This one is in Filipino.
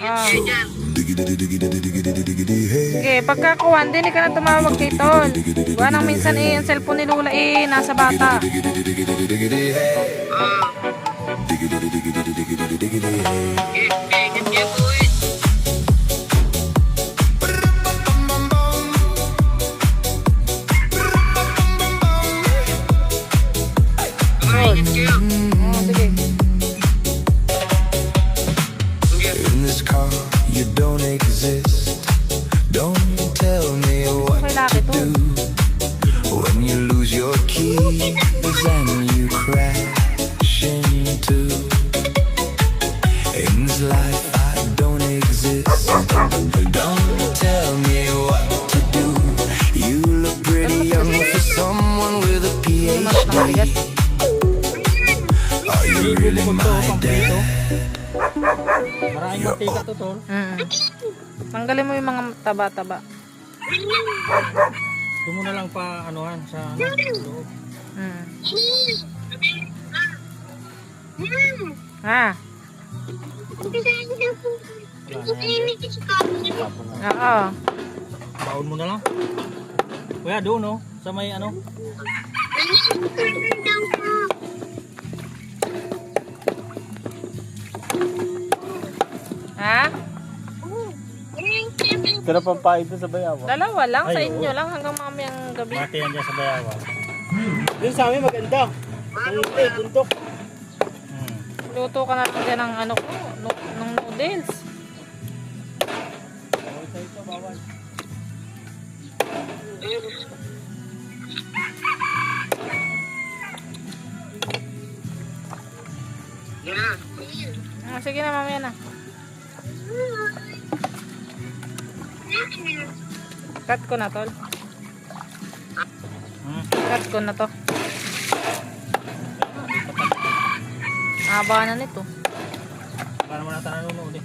Ah. Sige, pagkakuha, hindi ka na tumawag kay Tol. Buwan nang minsan ang cellphone ni Lula nasa bata. In this car, you don't exist. Don't tell me what to do when you lose your keys and you crash into. In this life, I don't exist. Don't tell me what to do. You look pretty young for someone with a PhD. Are you really my dad? Maraming mantika to, Tol. Tanggalin mo yung mga taba-taba. Doon mo na lang pa anuhan sa loob. Ha? Oo. Baon mo na lang. Kuya, doon no? Sa may ano? Ha? Pero pampain to sa bayawa. Dalawa lang, sa Ay, inyo oo. lang hanggang mamayang gabi. Mati yan dyan sa bayawa. Doon sa amin maganda. Bundok. Luto ka na lang dyan ng ano ko, ng noodles. Ito, bawal. Sige na, mamaya na. Cut ko na, Tol. Cut ko na to. Haba na nito. Para mo natin nanonood eh.